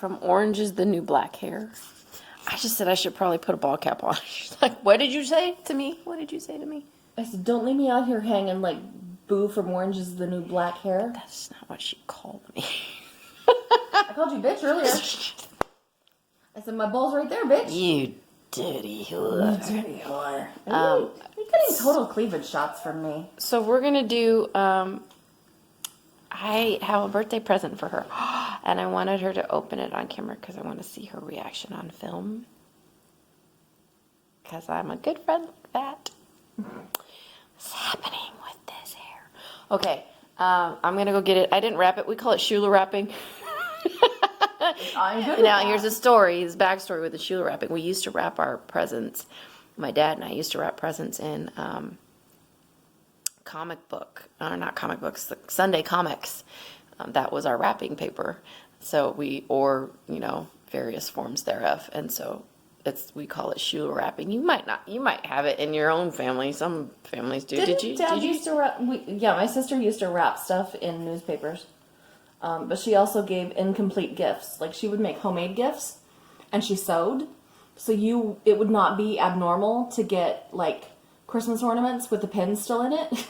from Orange is the New Black Hair. I just said I should probably put a ball cap on. She's like, what did you say to me? What did you say to me? I said, don't leave me out here hanging like Boo from Orange is the New Black Hair. That's not what she called me. I called you bitch earlier. I said, my ball's right there, bitch. You dirty whore. You dirty whore. You're getting total cleavage shots from me. So we're going to do, I have a birthday present for her. And I wanted her to open it on camera because I want to see her reaction on film. Because I'm a good friend like that. What's happening with this hair? Okay, I'm going to go get it. I didn't wrap it. We call it shula wrapping. Now, here's a story, his backstory with the shula wrapping. We used to wrap our presents. My dad and I used to wrap presents in not comic books, Sunday comics. That was our wrapping paper. So various forms thereof. And so we call it shula wrapping. You might have it in your own family. Some families do. Did you? Used to wrap, my sister used to wrap stuff in newspapers. But she also gave incomplete gifts. Like, she would make homemade gifts, and she sewed. So it would not be abnormal to get, like, Christmas ornaments with the pins still in it.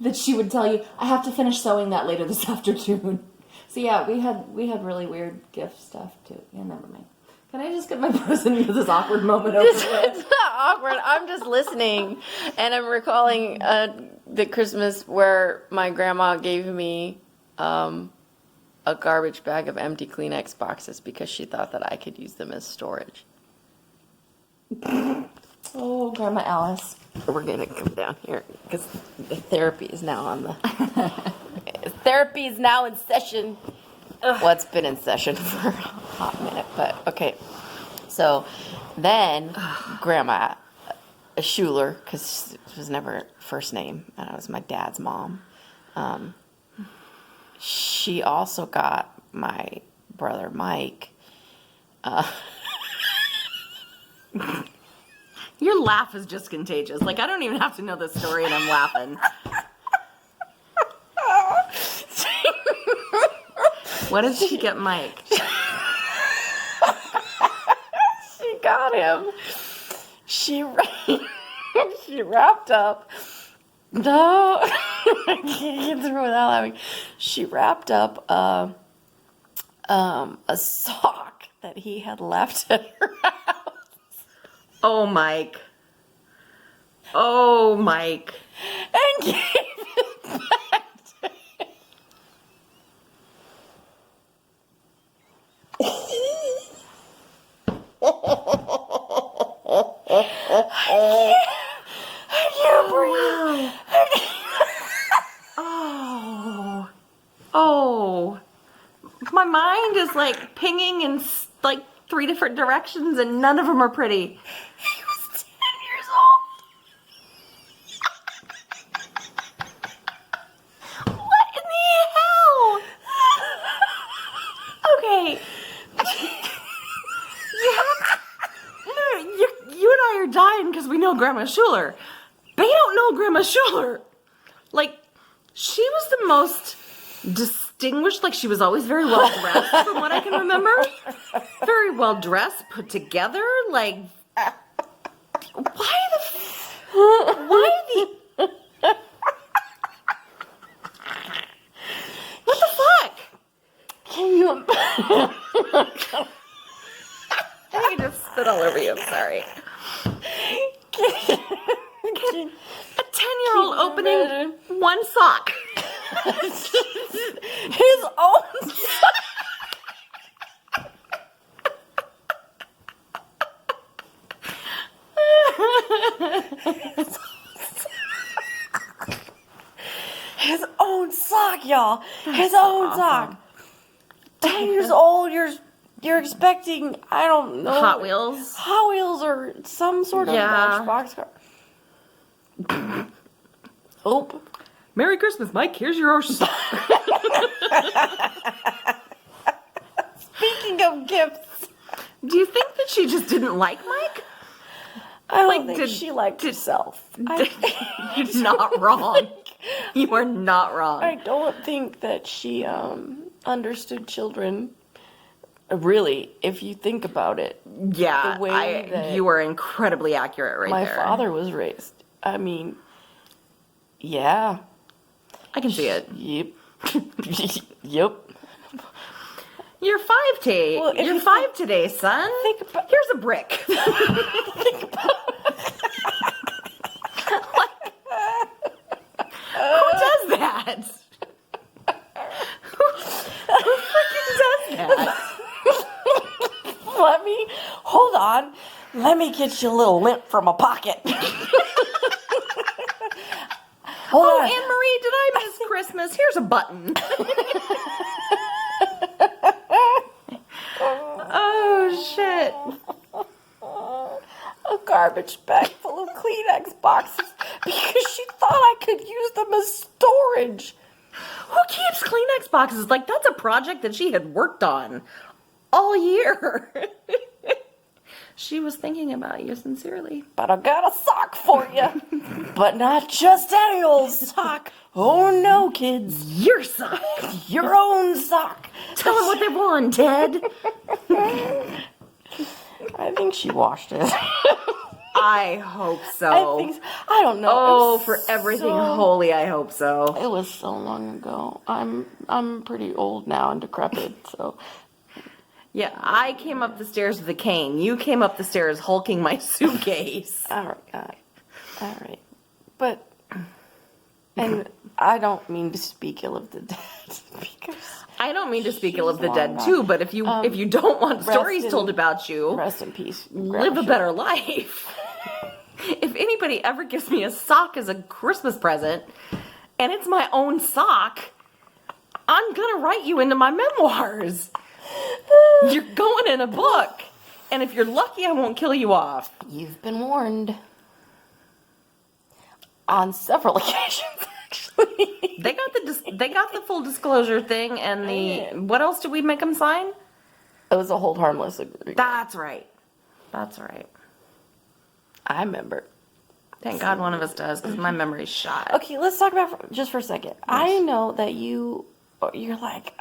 That she would tell you, I have to finish sewing that later this afternoon. So, yeah, we had really weird gift stuff, too. Yeah, never mind. Can I just get my present into this awkward moment over with? It's not awkward. I'm just listening, and I'm recalling the Christmas where my grandma gave me a garbage bag of empty Kleenex boxes because she thought that I could use them as storage. Oh, Grandma Alice. We're going to come down here because the therapy is now on the... Therapy is now in session. Well, it's been in session for a hot minute, but okay. So then Grandma Schuler, because it was never her first name, and it was my dad's mom, she also got my brother Mike. Your laugh is just contagious. Like, I don't even have to know the story and I'm laughing. What did she get Mike? She got him. She wrapped up. No, I can't get through without laughing. She wrapped up a sock that he had left at her house. Oh, Mike. Oh, Mike. And gave it back to him. I can't breathe. Oh. My mind is like pinging in like 3 different directions and none of them are pretty. He was 10 years old. What in the hell? Okay. You and I are dying because we know Grandma Schuler. They don't know Grandma Schuler. Like, she was the most distinguished, like she was always very well dressed from what I can remember. Very well dressed, put together, like, why what the fuck? Can you? I think I just spit all over you, I'm sorry. A 10-year-old opening one sock. His own sock. His own sock, y'all. His own sock. 10 years old, you're expecting, I don't know. Hot Wheels? Hot Wheels or some sort of Matchbox car. Oh. Merry Christmas, Mike. Here's your own sock. Speaking of gifts. Do you think that she just didn't like Mike? I don't think she liked herself. You're not wrong. You are not wrong. I don't think that she understood children really, if you think about it, Yeah, the way that you are incredibly accurate right my there. father was raised. I mean, yeah. I can see it. Yep. Yep. You're 5 Well, if You're you five today, son. think about- Here's a brick. Who does that? Who freaking does that? Hold on. Let me get you a little lint from a pocket. Hold Oh, on. Anne Marie, did I miss Christmas? Here's a button. Oh, shit. A garbage bag full of Kleenex boxes because she thought I could use them as storage. Who keeps Kleenex boxes? Like, that's a project that she had worked on all year. She was thinking about you sincerely. But I got a sock for you. But not just any old sock. Oh no, kids. Your sock. Your own sock. Tell them what they want, Ted. I think she washed it. I hope so. I don't know. Oh, for everything so- holy, I hope so. It was so long ago. I'm pretty old now and decrepit, so Yeah, I came up the stairs with a cane. You came up the stairs hulking my suitcase. all right. But and I don't mean to speak ill of the dead because I don't mean to speak ill of the She's dead long gone. too, but if you don't want stories in- told about you, rest in peace. live a better life. If anybody ever gives me a sock as a Christmas present, and it's my own sock, I'm gonna write you into my memoirs. You're going in a book. And if you're lucky, I won't kill you off. You've been warned on several occasions, actually. They got the full disclosure thing and what else did we make them sign? It was a hold harmless agreement. That's right. That's right. I remember. Thank God one of us does, because my memory's shot. Okay, let's talk about just for a second. I know that you're like,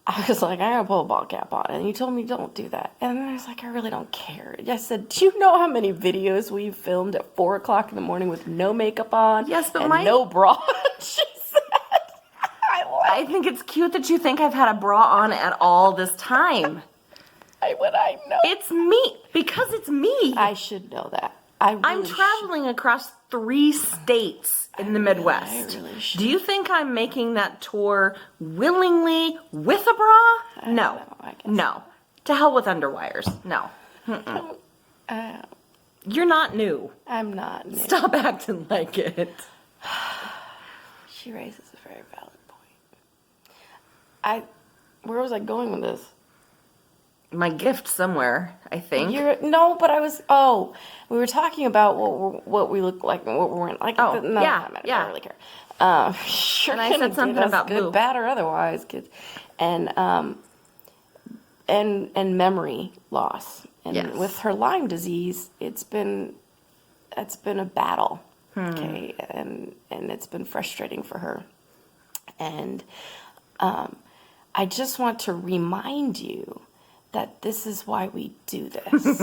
I was like, I gotta pull a ball cap on, and you told me don't do that, and then I was like, I really don't care. I said, do you know how many videos we filmed at 4:00 in the morning with no makeup on? Yes, but and no bra. She said, I think it's cute that you think I've had a bra on at all this time. I know. It's me, because it's me. I should know that. I'm I'm traveling across 3 states in the Midwest. I really should. Do you think I'm making that tour willingly with a bra? No. I guess. No. To hell with underwires. No. You're not new. I'm not. New. Stop acting like it. She raises a very valid point. Where was I going with this? My gift somewhere, I think. We were talking about what we look like and what we weren't like. Oh, I don't really care. Sure, And I said gonna something get us about good, blue. bad, or otherwise, kids, and memory loss. And Yes. with her Lyme disease, it's been a battle. Okay, and it's been frustrating for her. And I just want to remind you that this is why we do this.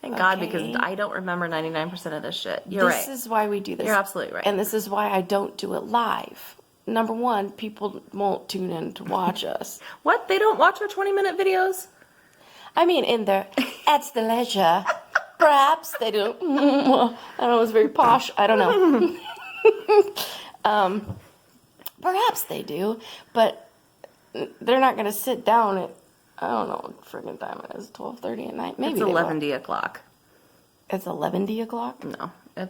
Thank God, because Okay. I don't remember 99% of this shit. You're This right. is why we do this. You're absolutely right. And this is why I don't do it live. Number one, people won't tune in to watch us. What? They don't watch our 20-minute videos? I mean, in their at the leisure. Perhaps they do. I don't know. It's very posh. I don't know. Perhaps they do, but they're not going to sit down at, I don't know what friggin' time it is, 12:30 at night. Maybe It's they will. 11 o'clock. It's 11 o'clock? No. I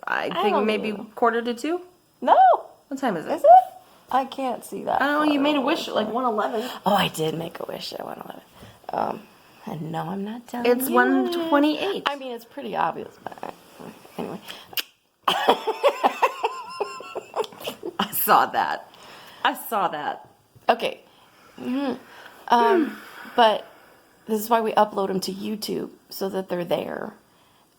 I think don't maybe know. 1:45. No. What time is it? Is it? I can't see that. I don't know. You made a wish at like 1:11. Oh, I did make a wish at 1:11. And no, I'm not telling It's you. 1:28. I mean, it's pretty obvious, but anyway. I saw that. Okay. But this is why we upload them to YouTube, so that they're there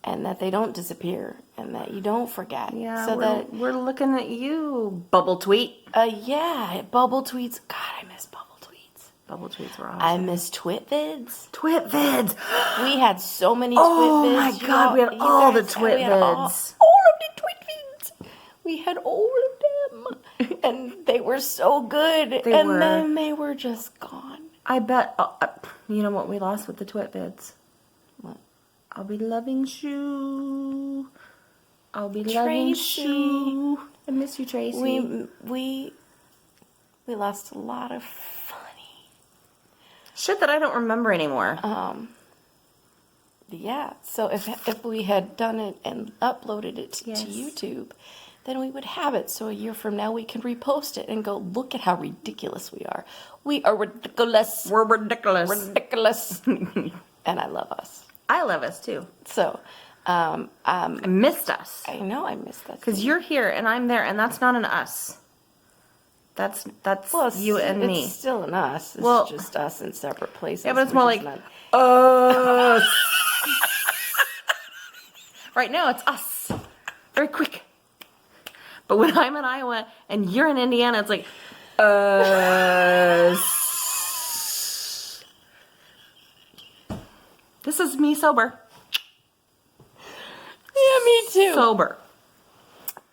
and that they don't disappear and that you don't forget. Yeah, So we're looking at you, bubble tweet. yeah, bubble tweets. God, I miss bubble tweets. Bubble tweets were awesome. I miss Twit vids. Twit vids. We had so many Oh Twit vids. my you God, we had all the Twit we had all vids. of the Twit vids. We had all of them. And they were so good. They were. Then they were just gone. I bet, you know what we lost with the Twit vids? What? I'll be loving Shoo. I'll be loving Tracy. Shoo. I miss you, Tracy. We lost a lot of funny. Shit that I don't remember anymore. Yeah. So if we had done it and uploaded it Yes. to YouTube, then we would have it. So a year from now, we can repost it and go, look at how ridiculous we are. We are ridiculous. We're ridiculous. Ridiculous. And I love us. I love us too. So, I missed us. I know I missed that. Because you're here and I'm there, and that's not an us. That's you and me. It's still an us. It's Well- just us in separate places. Yeah, but it's more which like is not- us. Right now, it's us. Very quick. But when I'm in Iowa and you're in Indiana, it's like us. This is me sober. Yeah, me too. Sober.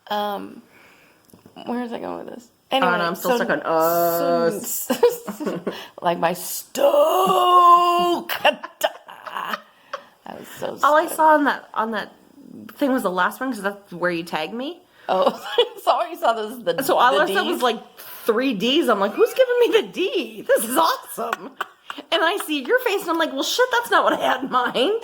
Where is I going with this? I Anyway, don't know, I'm still stuck on us. like my stoke. That was so All I stupid. saw on that thing was the last one because that's where you tagged me. Oh, sorry, you saw this. So all the I saw was Ds? like 3 Ds. I'm like, who's giving me the D? This is awesome. And I see your face and I'm like, well, shit, that's not what I had in mind.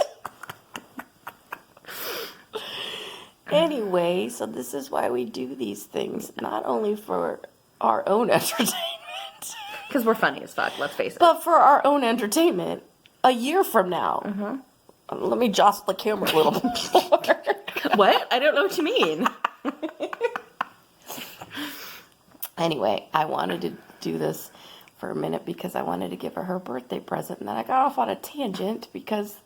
Anyway, so this is why we do these things, not only for our own entertainment, Because we're funny as fuck, let's face it. but for our own entertainment. A year from now, let me jostle the camera a little bit more. What? I don't know what you mean. Anyway, I wanted to do this for a minute because I wanted to give her birthday present, and then I got off on a tangent because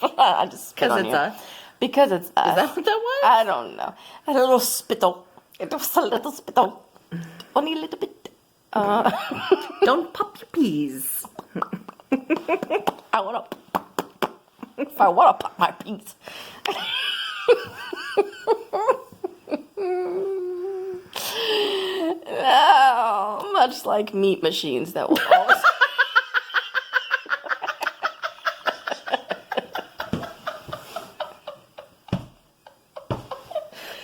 I just spit on Because it's you. us. Because it's us. Is that what that was? I don't know. I had a little spittle. It was a little spittle. Only a little bit. Don't pop your peas. I want to. If I want to pop my peas. No, much like meat machines that will always.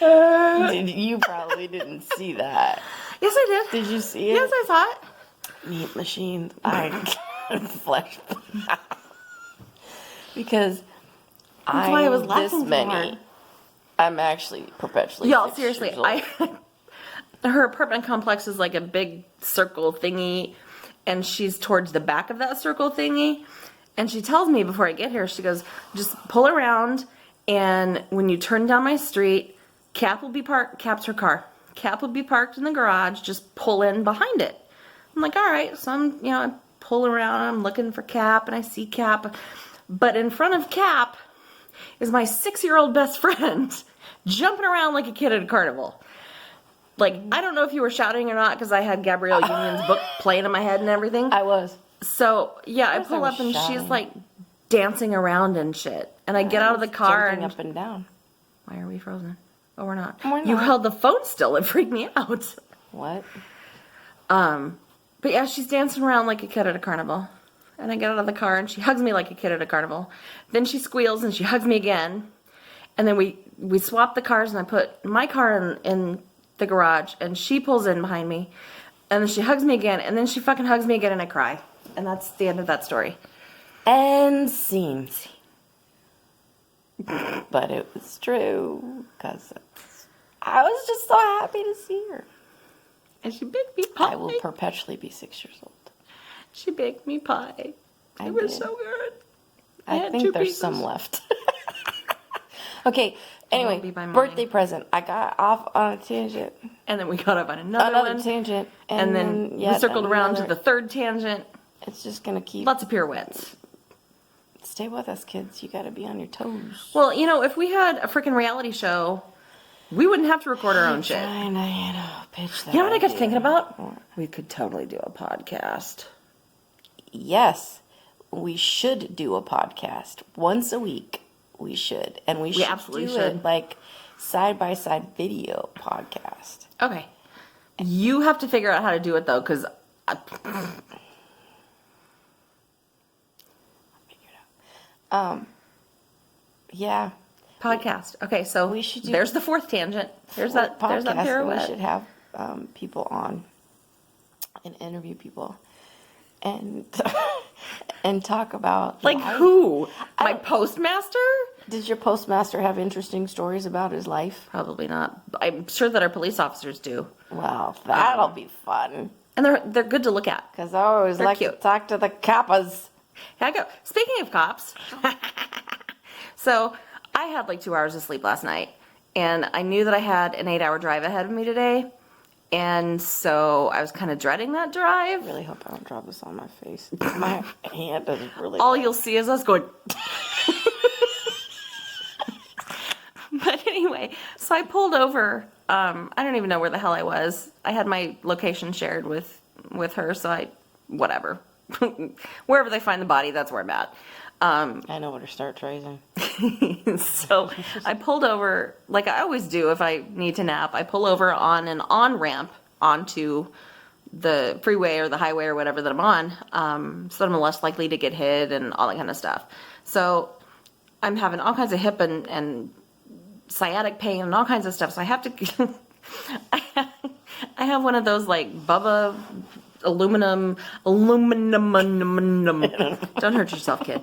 You probably didn't see that. Yes, I did. Did you see it? Yes, I saw it. Meat machines. I flesh. Because That's why I was I'm laughing this so many. hard. I'm actually perpetually. Y'all, 6 seriously, years old. her apartment complex is like a big circle thingy, and she's towards the back of that circle thingy. And she tells me before I get here, she goes, just pull around, and when you turn down my street, Cap will be parked. Cap's her car. Cap will be parked in the garage. Just pull in behind it. I'm like, all right. So I pull around. I'm looking for Cap, and I see Cap, but in front of Cap is my 6-year-old best friend jumping around like a kid at a carnival. Like, I don't know if you were shouting or not because I had Gabrielle Union's book playing in my head and everything. I was. So, yeah, I course I pull was up and she's shouting. like dancing around and shit. And I get out of the car jumping and... up and down. Why are we frozen? Oh, we're not. We're You not. held the phone still. It freaked me out. What? But yeah, she's dancing around like a kid at a carnival. And I get out of the car and she hugs me like a kid at a carnival. Then she squeals and she hugs me again. And then we swap the cars and I put my car in the garage and she pulls in behind me. And then she hugs me again and then she fucking hugs me again and I cry. And that's the end of that story. And scene. But it was true because I was just so happy to see her. And she baked me pie. I will perpetually be 6 years old. She baked me pie. I It was did. so good. I had think 2 there's pieces. some left. Okay. Anyway, be by morning. birthday present. I got off on a tangent. And then we got up on another Another one. tangent. And then we yet circled around to another. the third tangent. It's just gonna keep. Lots of pirouettes. Stay with us, kids. You gotta be on your toes. Well, if we had a freaking reality show, we wouldn't have to record our own shit. Trying to, pitch that. You know what I got to idea. thinking about? We could totally do a podcast. yes, we should do a podcast once a week. We should, and we should absolutely do should. it like side by side video podcast. Okay. You have to figure out how to do it though, because Yeah, podcast. Okay, so We should do- there's the fourth tangent. There's that podcast. We pirouette. should have people on and interview people and and talk about Like life. who? My don't- postmaster? Did your postmaster have interesting stories about his life? Probably not. I'm sure that our police officers do, Well, that'll be fun. and they're good to look at. Because I always They're like to cute. talk to the kappas. Here I go. Speaking of cops, so I had like 2 hours of sleep last night, and I knew that I had an 8-hour drive ahead of me today, and so I was kind of dreading that drive. I really hope I don't drop this on my face. My hand is really. All you'll see is us going. But anyway, so I pulled over. I don't even know where the hell I was. I had my location shared with her, so whatever. Wherever they find the body, that's where I'm at. I know where to start tracing. So I pulled over, like I always do if I need to nap. I pull over on an on-ramp onto the freeway or the highway or whatever that I'm on, so that I'm less likely to get hit and all that kind of stuff. So I'm having all kinds of hip and sciatic pain and all kinds of stuff. So I have to, I have one of those like Bubba aluminum. Don't hurt yourself, kid.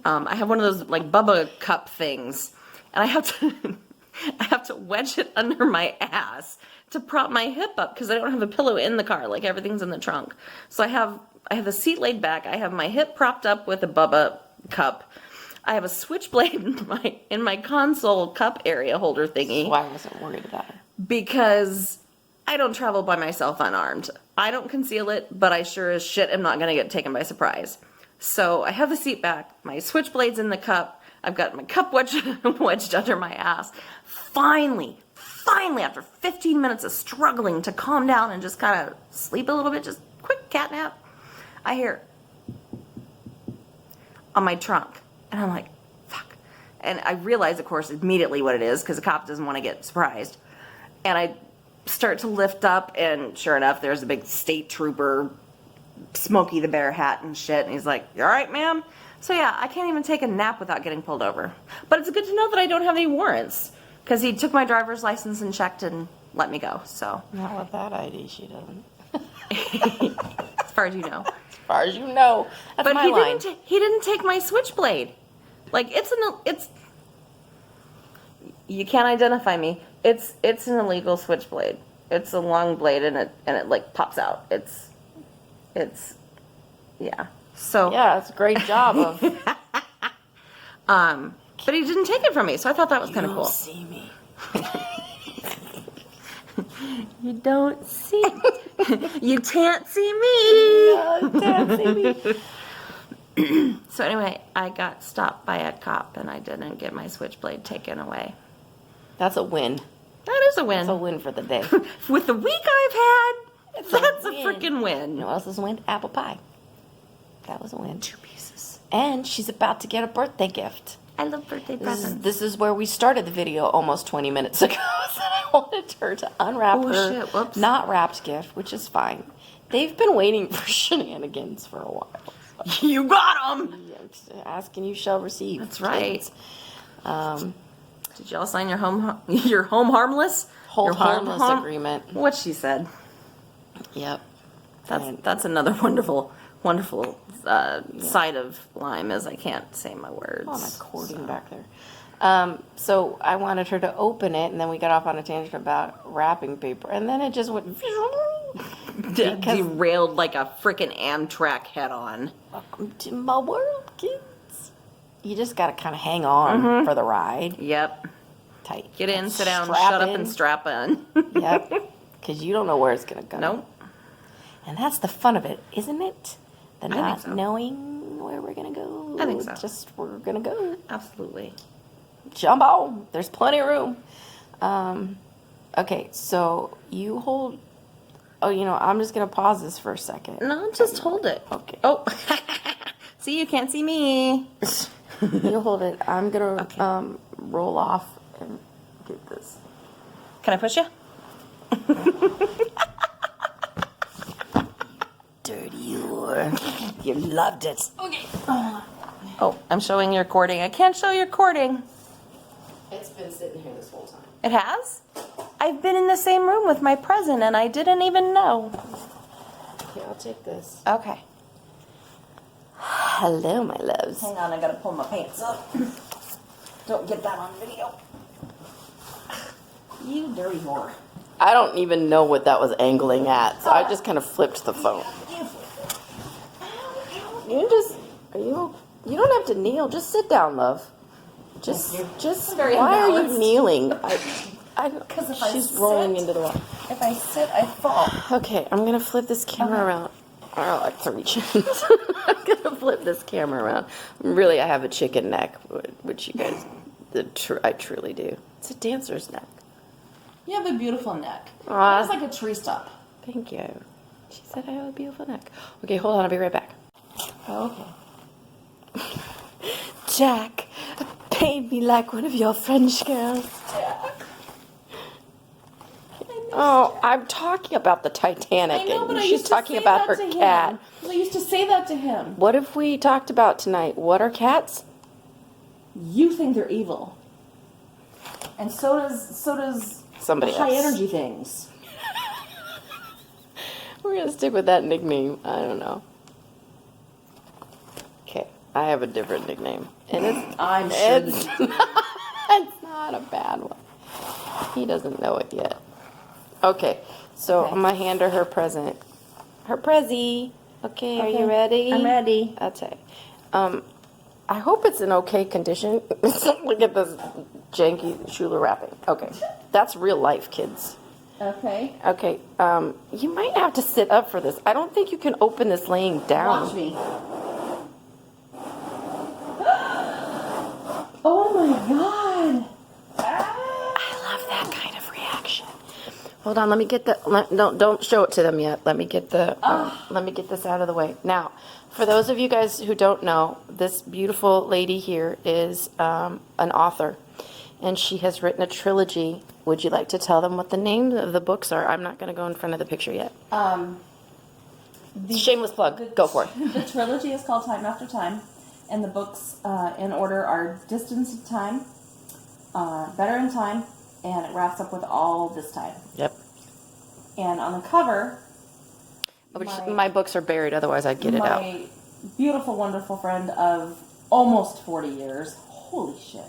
I have one of those like Bubba cup things, and I have to wedge it under my ass to prop my hip up because I don't have a pillow in the car. Like everything's in the trunk. So I have the seat laid back. I have my hip propped up with a Bubba cup. I have a switchblade in my console cup area holder thingy. Why I wasn't worried about it. Because I don't travel by myself unarmed. I don't conceal it, but I sure as shit am not going to get taken by surprise. So I have the seat back, my switchblade's in the cup, I've got my cup wedged under my ass. Finally, after 15 minutes of struggling to calm down and just kind of sleep a little bit, just quick cat nap, I hear on my trunk. And I'm like, fuck. And I realize, of course, immediately what it is because the cop doesn't want to get surprised. And I start to lift up, and sure enough, there's a big state trooper, Smokey the Bear hat and shit. And he's like, "You all right, ma'am?" So yeah, I can't even take a nap without getting pulled over. But it's good to know that I don't have any warrants because he took my driver's license and checked and let me go. So Not with that ID, she doesn't. as far as you know. As far as you know, that's But my line. he didn't take my switchblade. Like it's you can't identify me. It's an illegal switchblade. It's a long blade and it like pops out. It's yeah. So Yeah, it's a great job of. but he didn't take it from me, so I thought that was kind of cool. See me. You don't see. You can't see me. Can't see me. So anyway, I got stopped by a cop and I didn't get my switchblade taken away. That's a win. That is a win. That's a win for the day. With the week I've had, It's that's a win. freaking win. You know what else is a win? Apple pie. That was a win. 2 pieces. And she's about to get a birthday gift. I love birthday presents. This is where we started the video almost 20 minutes ago. So I wanted her to unwrap Oh, her shit, whoops. not wrapped gift, which is fine. They've been waiting for Shenanigans for a while. You got them. Ask and you shall receive. That's right. kids. Did y'all sign your home harmless? Hold Your harmless agreement. What she said. Yep. And- That's another wonderful side of Lyme is I can't say my words. Oh, my cording back there. So I wanted her to open it, and then we got off on a tangent about wrapping paper, and then it just went. Because Derailed like a freaking Amtrak head on. welcome to my world, kids. You just got to kind of hang on for the ride. Yep. Tight. Get in, sit down, Strap shut up, in. and strap in. Yep. Because you don't know where it's going to go. Nope. And that's the fun of it, isn't it? The think not so. knowing where we're going to go. I think so. Just we're going to go. Absolutely. Jump on. There's plenty of room. Okay, so you hold. Oh, I'm just going to pause this for a second. No, just hold it. Okay. Oh. See, you can't see me. You hold it. I'm gonna roll off and get this. Can I push you? Dirty whore. You loved it. Okay. Oh, I'm showing your cording. I can't show your cording. It's been sitting here this whole time. It has? I've been in the same room with my present and I didn't even know. Okay, I'll take this. Okay. Hello, my loves. Hang on, I gotta pull my pants up. Don't get that on video. You dirty whore. I don't even know what that was angling at, so I just kind of flipped the phone. You don't have to kneel. Just sit down, love. Just. Very Why are imbalanced. you kneeling? Because if I She's sit- rolling into the wall. If I sit, I fall. Okay, I'm gonna flip this camera around. I like to reach in. I'm gonna flip this camera around. Really, I have a chicken neck, which you guys, I truly do. It's a dancer's neck. You have a beautiful neck. Aw. It's like a tree stump. Thank you. She said I have a beautiful neck. Okay, hold on. I'll be right back. Oh, okay. Jack, paint me like one of your French girls. Oh, I'm talking about the Titanic, I know, but and I she's used to talking say about that her to cat. him. I used to say that to him. What if we talked about tonight? What are cats? You think they're evil, and so does Somebody the high else. energy things. We're gonna stick with that nickname. I don't know. Okay, I have a different nickname, and I'm sure. it's it's not a bad one. He doesn't know it yet. Okay, so Okay. I'm gonna hand her present. Her prezzy. Okay, are you ready? I'm ready. Okay. I hope it's in okay condition. Look at this janky Schuler wrapping. Okay, that's real life, kids. Okay. Okay, you might have to sit up for this. I don't think you can open this laying down. Watch me. Oh my god! I love that kind of reaction. Hold on, let me get don't show it to them yet. Let me get let me get this out of the way. Now, for those of you guys who don't know, this beautiful lady here is an author, and she has written a trilogy. Would you like to tell them what the name of the books are? I'm not going to go in front of the picture yet. Shameless plug. Go for it. The trilogy is called Time After Time, and the books in order are Distance of Time, Better in Time, and it wraps up with All This Time. Yep. And on the cover, My books are buried, otherwise I'd get it out. my beautiful, wonderful friend of almost 40 years, holy shit,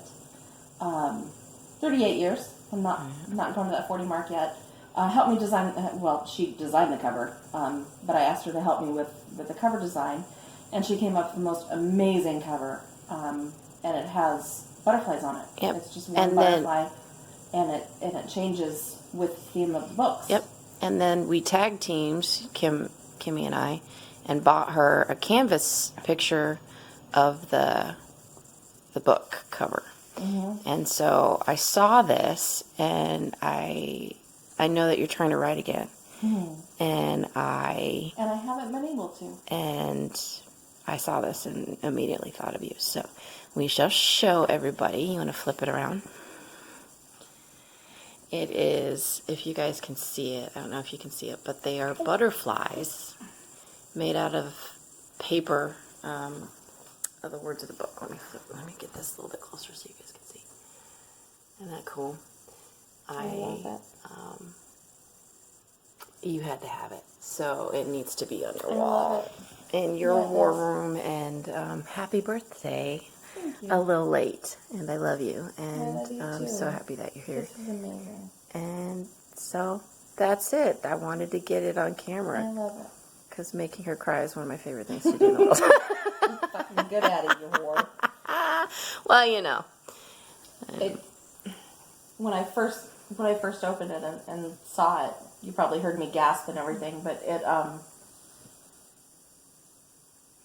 38 years, I'm not going to that 40 mark yet, helped me design, well, she designed the cover, but I asked her to help me with the cover design, and she came up with the most amazing cover, and it has butterflies on it. Yep. It's just one And then- butterfly, and it changes with the theme of the books. Yep. And then we tag teams, Kimmy and I, and bought her a canvas picture of the book cover. Mm-hmm. And so I saw this, and I know that you're trying to write again. Mm-hmm. And I haven't been able to. I saw this and immediately thought of you. So we shall show everybody. You want to flip it around? It is, if you guys can see it, I don't know if you can see it, but they are butterflies made out of paper. Are the words of the book. Let me get this a little bit closer so you guys can see. Isn't that cool? I love it. You had to have it, so it needs to be on your I wall love it. in your Yeah, war yes. room. And happy birthday! Thank you. A little late, and I love you, and love you I'm too. so happy that you're here. This is amazing. And so that's it. I wanted to get it on I camera love it. because making her cry is one of my favorite things to do in the world. Fucking good at it, you whore. Well, you know. When I first opened it and saw it, you probably heard me gasp and everything, but it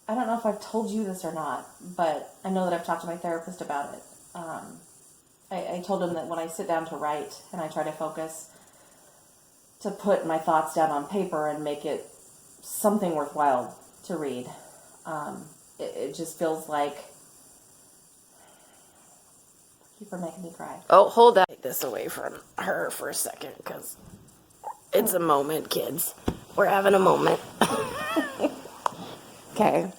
I don't know if I've told you this or not, but I know that I've talked to my therapist about it. I told him that when I sit down to write and I try to focus, to put my thoughts down on paper and make it something worthwhile to read. it just feels like, keep her making me cry. Oh, hold that. Take this away from her for a second, because it's a moment, kids. We're having a moment. Okay.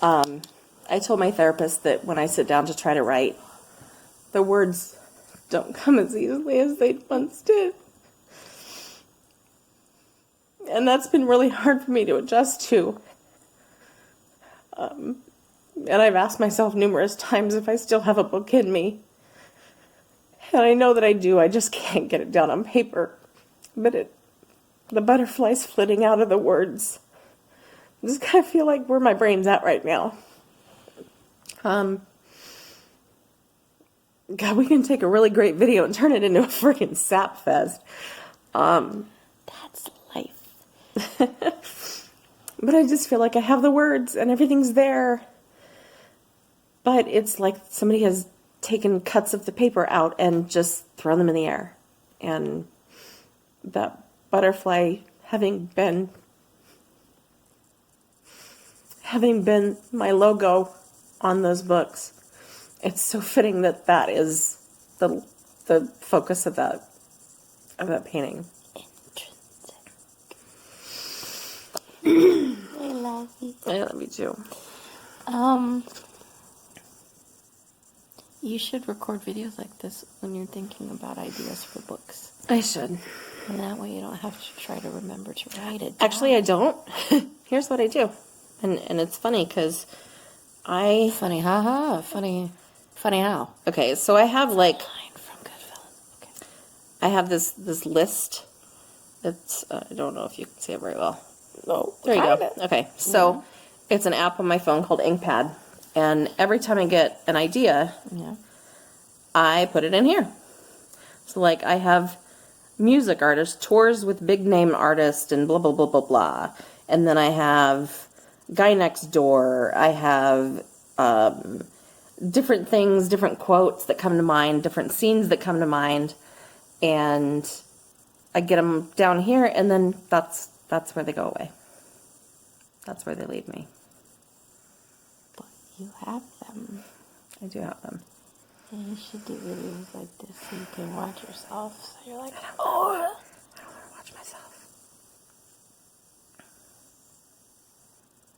I told my therapist that when I sit down to try to write, the words don't come as easily as they once did. And that's been really hard for me to adjust to. And I've asked myself numerous times if I still have a book in me. And I know that I do, I just can't get it down on paper. But the butterfly's flitting out of the words. I just kind of feel like where my brain's at right now. God, we can take a really great video and turn it into a freaking sap fest. That's life. But I just feel like I have the words and everything's there. But it's like somebody has taken cuts of the paper out and just thrown them in the air. And that butterfly having been my logo on those books, it's so fitting that that is the focus of that painting. I love you. I love you too. You should record videos like this when you're thinking about ideas for books. I should. And that way you don't have to try to remember to write it down. Actually, I don't. Here's what I do. And it's funny because Funny, haha. Funny how? okay, so I have like, Line from Goodfellas. Okay. I have this list. It's, I don't know if you can see it very well. Oh, there you go. Okay, so it's an app on my phone called InkPad. And every time I get an idea, Yeah. I put it in here. So like I have music artists, tours with big name artists and blah, blah, blah, blah, blah. And then I have Guy Next Door. I have different things, different quotes that come to mind, different scenes that come to mind. And I get them down here, and then that's where they go away. That's where they leave me. But you have them. I do have them. And you should do videos like this so you can watch yourself. So you're like, oh. I don't want to watch myself.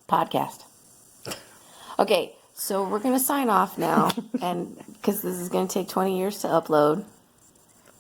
Podcast. Okay, so we're going to sign off now. And because this is going to take 20 years to upload.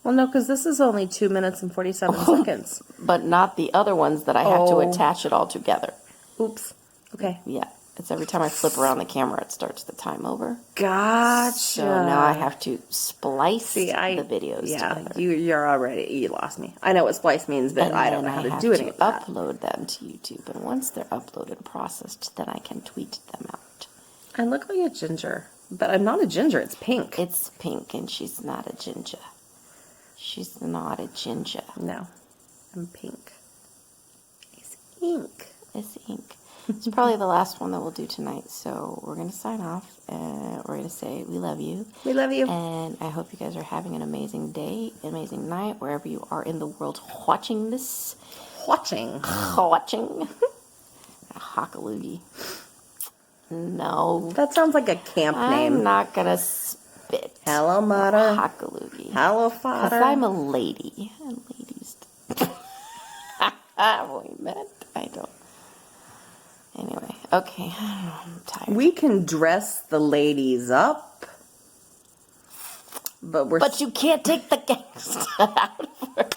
Well, no, because this is only 2 minutes and 47 seconds. But not the other ones that I have to Oh. attach it all together. Oops. Okay. Yeah. It's every time I flip around the camera, it starts the time over. Gotcha. So now I have to splice the videos together. You lost me. I know what splice means, but And I don't know then how to have do any of that. upload them to YouTube. And once they're uploaded and processed, then I can tweet them out. I look like a ginger, but I'm not a ginger. It's pink. It's pink, and she's not a ginger. She's not a ginger. No, I'm pink. It's ink. It's ink. It's probably the last one that we'll do tonight. So we're going to sign off. And we're going to say we love you. We love you. And I hope you guys are having an amazing day, amazing night, wherever you are in the world watching this. Watching. Watching. Hockaloogie. No. That sounds like a camp name. I'm not going to spit. Hello, Mother. Hockaloogie. Hello, Because Father. I'm a lady. And ladies. We met. I don't. Anyway. Okay. I don't know. I'm tired. We can dress the ladies up, but you can't take the gangsta out of her.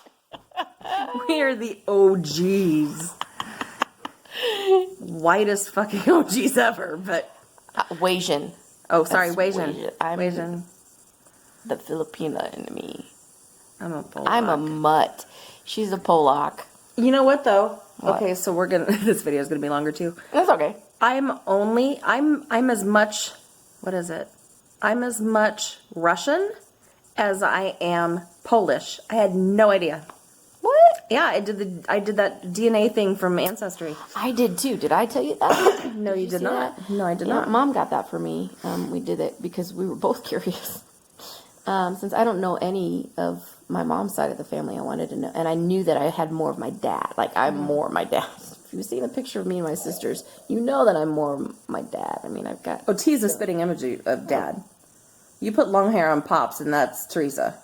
we are the OGs. Whitest fucking OGs ever, but... Wasian. Oh, sorry, That's Wasian. I'm Wasian. the Filipina in me. I'm a Polak. I'm a mutt. She's a Polak. You know what, though? What? Okay, so we're gonna... This video is gonna be longer, too. That's okay. I'm as much... What is it? I'm as much Russian as I am Polish. I had no idea. What? Yeah, I did that DNA thing from Ancestry. I did too. Did I tell you that? No, you did see not. that? No, I did Yeah, not. Mom got that for me. We did it because we were both curious. Since I don't know any of my mom's side of the family, I wanted to know. And I knew that I had more of my dad. Like, I'm more my dad's if you've seen a picture of me and my sisters, you know that I'm more my dad. I mean, I've got. Oh, T's a spitting image of Dad. You put long hair on Pops, and that's Teresa.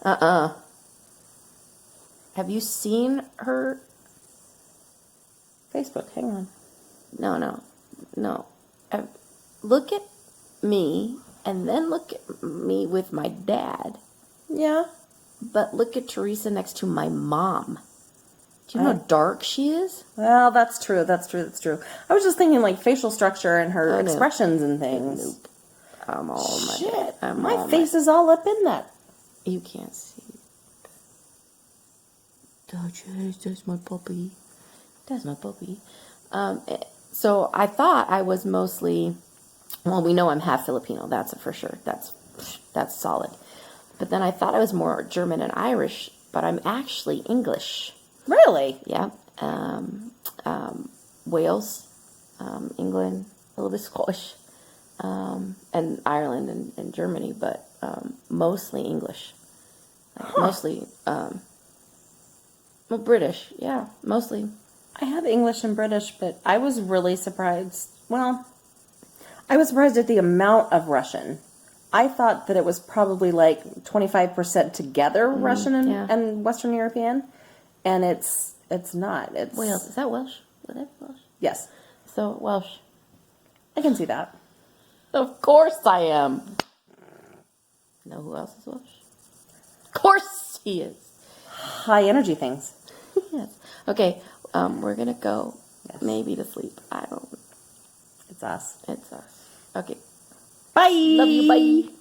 Have you seen her? Facebook, hang on. No. Look at me, and then look at me with my dad. Yeah. But look at Teresa next to my mom. Do you know how dark she is? Well, that's true. I was just thinking like facial structure and her expressions and things. Nope. I'm all my Shit, dad. I'm my all face is all up in that. You can't see. That's my puppy. That's my puppy. So I thought I was mostly, well, we know I'm half Filipino. That's for sure. That's solid. But then I thought I was more German and Irish, but I'm actually English. Really? Yeah. Wales, England, a little bit Scottish, and Ireland and Germany, but mostly English. Mostly, well, British. Yeah, mostly. I have English and British, but I was really surprised. Well, I was surprised at the amount of Russian. I thought that it was probably like 25% together Russian and Western European, and it's not. It's Wales. Is that Welsh? Would that be Welsh? Yes, So Welsh. I can see that. Of course I am. Know who else is Welsh? Of course he is. High energy things. Yes. Okay. We're gonna go. Yes. Maybe to sleep. I don't. It's us. It's us. Okay. Bye. Love you. Bye.